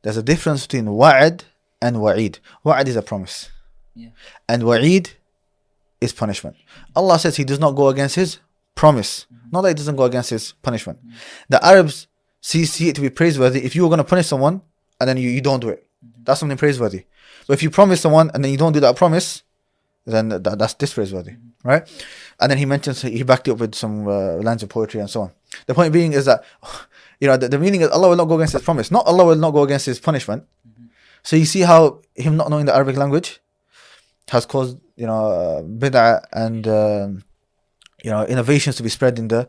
there's a difference between wa'ad and wa'id. Wa'ad is a promise. Yeah. And wa'id is punishment. Allah says He does not go against His promise. Not that He doesn't go against His punishment. The Arabs see it to be praiseworthy if you were going to punish someone and then you don't do it. That's something praiseworthy. But if you promise someone and then you don't do that promise, then that's dispraiseworthy, right? And then he backed it up with some lines of poetry and so on. The point being is that, the meaning is Allah will not go against His promise. Not Allah will not go against His punishment. So you see how him not knowing the Arabic language has caused, bid'ah and, innovations to be spread in the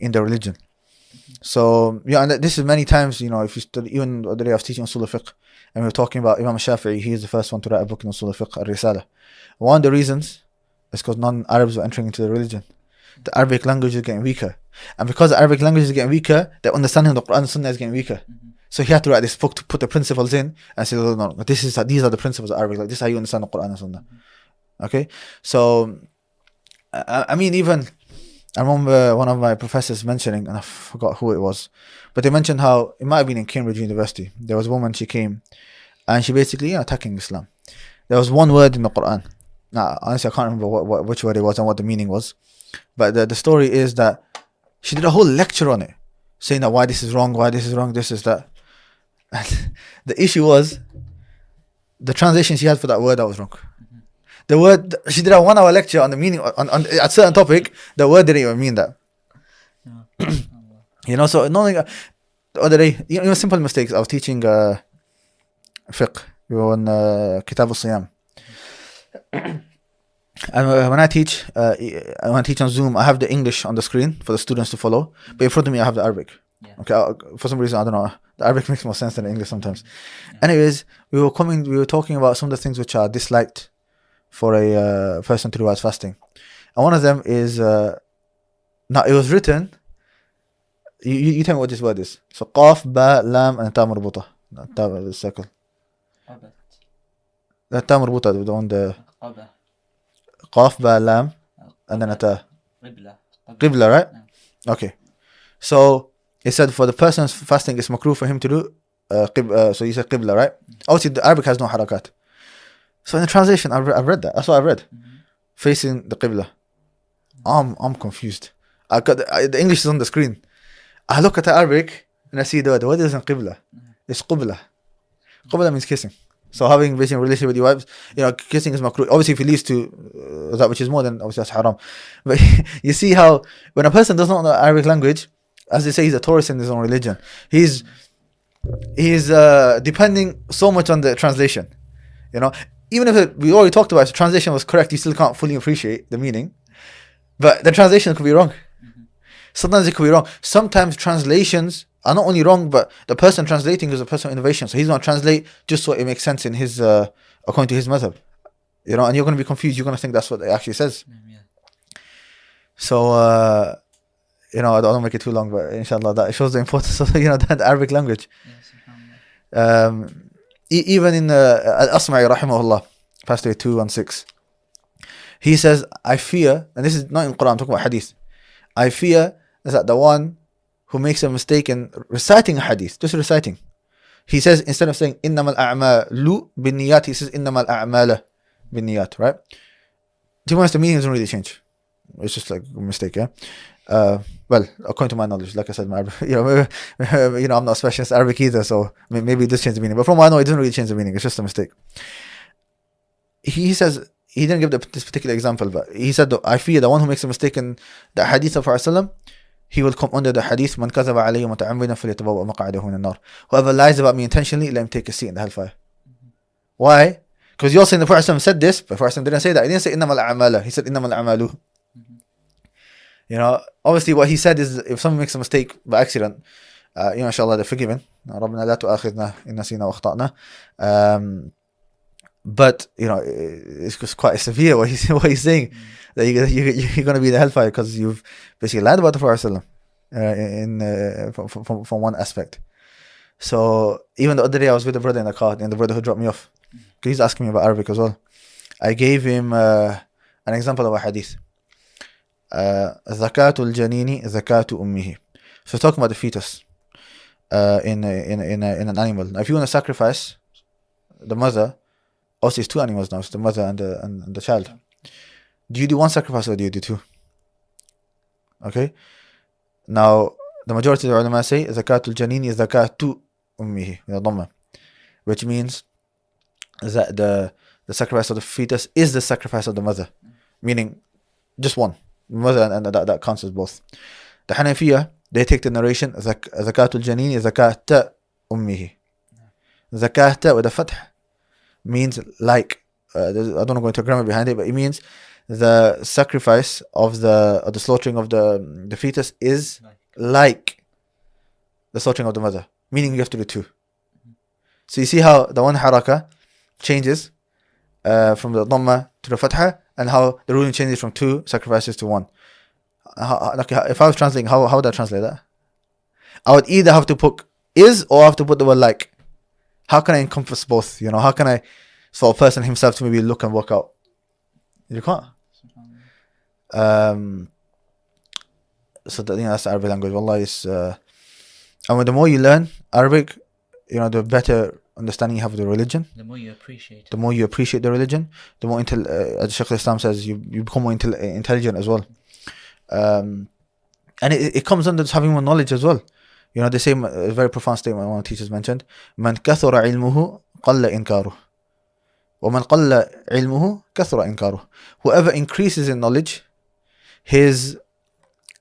religion. So, and this is many times, if you study, even the other day I was teaching Usul al-Fiqh, and we were talking about Imam Shafi'i. He is the first one to write a book in Usul al-Fiqh, Al-Risala. One of the reasons is because non-Arabs were entering into the religion. The Arabic language is getting weaker. And because the Arabic language is getting weaker, the understanding of the Qur'an and Sunnah is getting weaker. So he had to write this book to put the principles in and say, no, these are the principles of Arabic. Like, this is how you understand the Qur'an and Sunnah. Okay? So, I remember one of my professors mentioning, and I forgot who it was, but they mentioned how it might have been in Cambridge University. There was a woman, she came, and she basically attacking Islam. There was one word in the Quran. Now, honestly, I can't remember which word it was and what the meaning was. But the story is that she did a whole lecture on it, saying that why this is wrong, this is that. And the issue was the translation she had for that word that was wrong. The word, she did a 1 hour lecture on the meaning on a certain topic. The word didn't even mean that. So the other day, simple mistakes. I was teaching fiqh. We were on Kitab al-Siyam. And when I teach on Zoom, I have the English on the screen for the students to follow. But in front of me, I have the Arabic. Yeah. Okay, for some reason, I don't know. The Arabic makes more sense than the English sometimes. Yeah. Anyways, we were talking about some of the things which are disliked for a person to do as fasting, and one of them is now it was written. You tell me what this word is. So qaf, ba, lam, and ta marbuta. Ta the circle. The ta marbuta, the one the qaf, ba, lam, and then a ta. Qibla, right? Okay. So it said for the person's fasting, it's makruh for him to do so you said qibla, right? Obviously, the Arabic has no harakat. So in the translation, I've read that. That's what I read. Facing the Qibla. I'm confused. I got the English is on the screen. I look at the Arabic and I see the word isn't Qibla. It's Qubla. Qubla means kissing. So having basically a relationship with your wives, kissing is makruh. Obviously, if it leads to that which is more, then obviously that's haram. But you see how when a person does not know Arabic language, as they say, he's a tourist in his own religion. He's depending so much on the translation. Even if we already talked about it, the translation was correct, you still can't fully appreciate the meaning. But the translation could be wrong. Sometimes it could be wrong. Sometimes translations are not only wrong, but the person translating is a person of innovation. So he's going to translate just so it makes sense in his, according to his madhab. And you're going to be confused. You're going to think that's what it actually says. Yeah. So, I don't make it too long, but inshallah, that shows the importance of, the Arabic language. Yes, even in Al-Asma'i rahimahullah, passed away 216, he says, I fear, and this is not in Quran, I'm talking about hadith, I fear that the one who makes a mistake in reciting a hadith, just reciting, he says, instead of saying innamal a'malu bin niyat, he says innamal a'mala bin niyat, right? To be honest, the meaning doesn't really change. It's just like a mistake, yeah? Well, according to my knowledge, like I said, I'm not a specialist Arabic either, so maybe it does change the meaning. But from what I know, it doesn't really change the meaning. It's just a mistake. He says, he didn't give this particular example, but he said, I fear the one who makes a mistake in the hadith of Rasulullah, he will come under the hadith, man kadhaba alayya muta'ammidan falyatabawwa maq'adahu min an-nar. Whoever lies about me intentionally, let him take a seat in the hellfire. Why? Because you're saying the Prophet said this, but the Prophet didn't say that. He didn't say innamal a'mala. He said innamal a'malu. Obviously what he said is if someone makes a mistake by accident, inshallah they're forgiven. رَبَّنَا لَا تُؤَاخِذْنَا إِنْ نَسِينَا وَأَخْطَأْنَا. But it's just quite severe what he's saying, that you're going to be in the hellfire because you've basically lied about the Prophet from one aspect. So even the other day I was with a brother in the car, and the brother who dropped me off, he's asking me about Arabic as well. I gave him an example of a hadith. Zakatul janini zakatu ummihi. So talking about the fetus. in an animal. Now, if you want to sacrifice the mother, obviously it's two animals now. It's the mother and the child. Do you do one sacrifice or do you do two? Okay. Now, the majority of the ulama say zakatul janini is zakatu ummihi, which means that the sacrifice of the fetus is the sacrifice of the mother, meaning just one mother, and that counts as both. The Hanafiya, they take the narration zakatul janini zakata ummihi. Zakata with a fath means like. I don't know go into grammar behind it, but it means the sacrifice of the slaughtering of the fetus is like the slaughtering of the mother, meaning you have to do two. So you see how the one haraka changes from the dhamma to the fatha, and how the ruling changes from two sacrifices to one. If I was translating, how would I translate that? I would either have to put is or have to put the word like. How can I encompass both? How can I, for a person himself to maybe look and work out? You can't. So that's the Arabic language. Wallah, and the more you learn Arabic, the better understanding you have of the religion. The more you appreciate. The more you appreciate the religion, the more as Shaykh al-Islam says, you become more intelligent as well. And it comes under having more knowledge as well. They say a very profound statement one of the teachers mentioned: "Man kathura ilmuhu qalla inkaruh, wa man qalla ilmuhu kathura inkaruh." Whoever increases in knowledge, his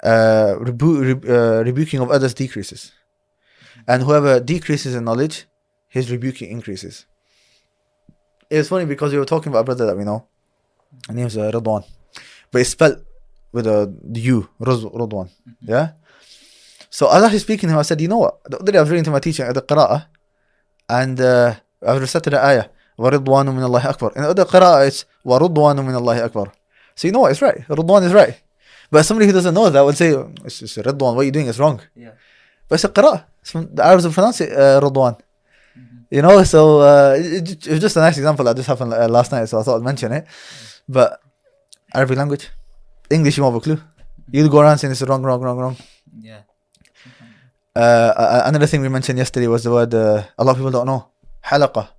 rebuking of others decreases, and whoever decreases in knowledge, his rebuking increases. It's funny because we were talking about a brother that we know. His name is Ridwan, but it's spelled with the U, Ridwan. Yeah. So as I was speaking to him, I said, you know what? The other day I was reading to my teacher at the Qur'an, and I recited the ayah, وَرِضْوَانُ مِنَ اللَّهِ أَكْبَرُ. In the other Qur'an, it's وَرُضْوَانُ مِنَ اللَّهِ أَكْبَرُ. So you know what? It's right. Ridwan is right. But somebody who doesn't know that would say, it's Ridwan, what you're doing is wrong. Yeah. But it's a Qur'an. The Arabs will pronounce it Ridwan. So it was just a nice example that just happened last night, so I thought I'd mention it. But Arabic language, English, you won't have a clue. You'll go around saying it's wrong. Yeah. Another thing we mentioned yesterday was the word a lot of people don't know, halaqa.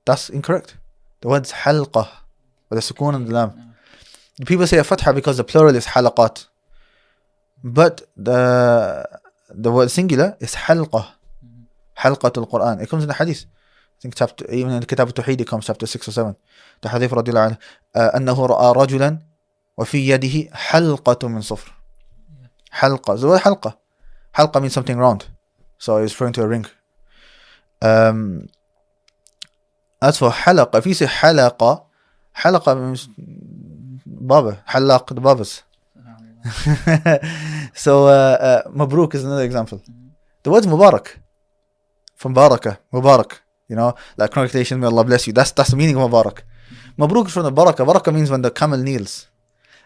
That's incorrect. The word's halqa with a sukoon and the lam. People say a fatha because the plural is halaqat, but the word singular is halqa. Halqatul Qur'an. It comes in the hadith. I think even in the Kitab al-Tawheed it comes chapter 6 or 7. The hadith radiyallahu anhu, أنه رأى رجلا وفي يده حلقة من صفر. Halqa. The word halqa. Halqa means something round, so it's referring to a ring. As for halaqa, if you say halaqa means baba, halaq, the babas. So mabruk is another example. The word's mubarak, from baraka, mubarak, like congratulations, may Allah bless you. That's the meaning of mubarak. Mabruk is from the baraka. Baraka means when the camel kneels,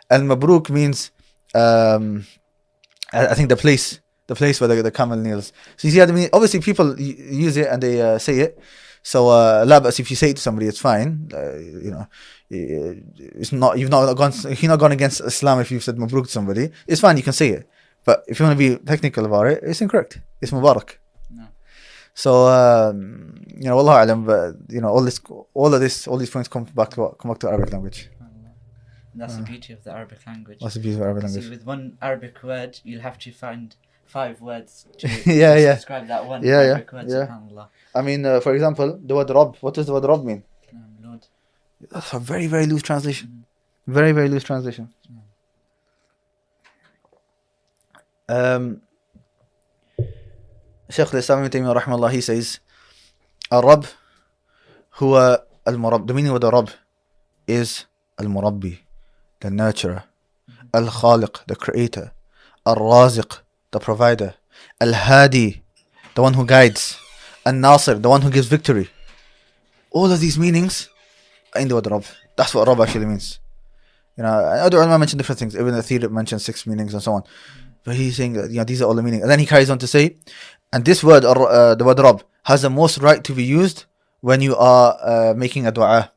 and mabruk means I think the place where the camel kneels. So you see what I mean? Obviously people use it and they say it. So la bas, if you say it to somebody, it's fine. It's not, you're not gone against Islam if you've said mabruk to somebody. It's fine, you can say it. But if you want to be technical about it, it's incorrect. It's mubarak. No. So wallahu alam, but all these points come back to Arabic language. That's the beauty of the Arabic language. That's the beauty of Arabic language. See, with one Arabic word, you'll have to find 5 words to describe that one Arabic word. SubhanAllah. I mean, for example, the word Rabb. What does the word Rabb mean? Lord. That's a very, very loose translation. Very, very loose translation. Shaykh al-Islam Ibn Taymiyyah rahimahullah, he says, Al-Rabb huwa al-Murabb. The meaning of the Rabb is al-Murabbi, the nurturer. Al-Khaliq, the creator. Al-Raziq, the provider. Al-Hadi, the one who guides. Al-Nasir, the one who gives victory. All of these meanings are in the word Rabb. That's what Rabb actually means. Other ulama mention different things. Ibn Athir mentions 6 meanings and so on. But he's saying that these are all the meanings. And then he carries on to say, and this word, the word Rabb, has the most right to be used when you are making a dua.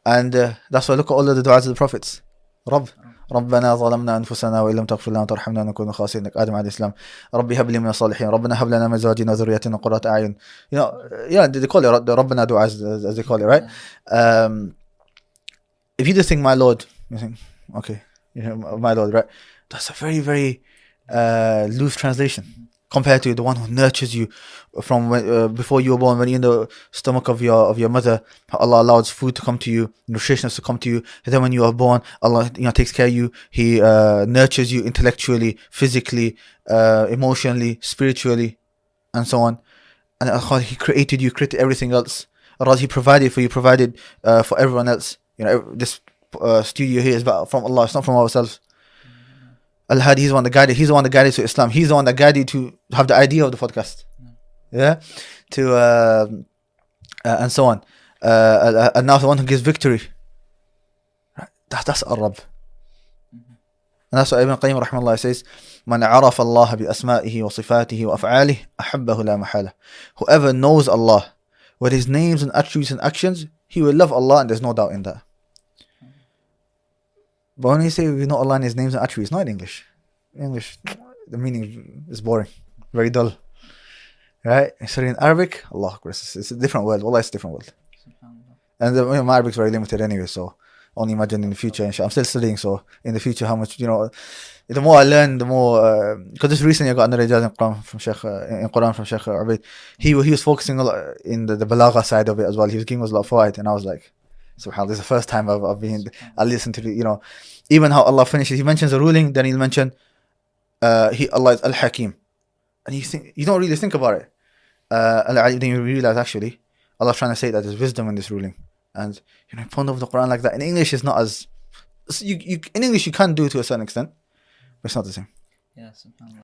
And that's why look at all of the du'as of the prophets. Rabb. ربنا ظلمنا أنفسنا وإن لم تغفر لنا وترحمنا نكون من الخاسرين. آدم عليه السلام. ربي هب لي من الصالحين. ربنا هب لنا من أزواجنا وذرياتنا قرة أعين. You know, yeah, they call it ربنا dua as they call it, right? If you just think my Lord, you think, okay, you know, my Lord, right? That's a very, very loose translation compared to the one who nurtures you from before you were born, when you're in the stomach of your mother. Allah allows food to come to you, nutrition to come to you. And then when you are born, Allah takes care of you. He nurtures you intellectually, physically, emotionally, spiritually, and so on. And He created you, created everything else. He provided for you, provided for everyone else. This studio here is from Allah. It's not from ourselves. Al-Hadi, He's the one that guided. He's the one that guided to Islam. He's the one that guided to have the idea of the podcast. Yeah, and so on. And now the one who gives victory. That's Ar-Rabb. And that's what Ibn Qayyim rahimahullah says, "Man عرف الله بأسمائه وصفاته وأفعاله أحبه لا محالة." Whoever knows Allah with His names and attributes and actions, he will love Allah, and there's no doubt in that. But when you say we know Allah and His names and attributes, not in English. In English, the meaning is boring, very dull. Right? So in Arabic, Allah Akbar, it's a different world. Wallah, it's a different world. And my Arabic is very limited anyway, so only imagine in the future. I'm still studying, so in the future, how much, the more I learn, the more. Because just recently I got another ijaz in Quran from Sheikh Ubaid. He was focusing a lot in the balagha side of it as well. He was giving us a lot of fawaid, and I was like, subhanAllah, this is the first time I listened to the, even how Allah finishes. He mentions a ruling, then he'll mention Allah is Al-Hakim. And you don't really think about it. Then you realize actually, Allah's trying to say that there's wisdom in this ruling. And ponder over the Quran like that. In English, it's not as. In English, you can do it to a certain extent, but it's not the same. Yeah, subhanAllah.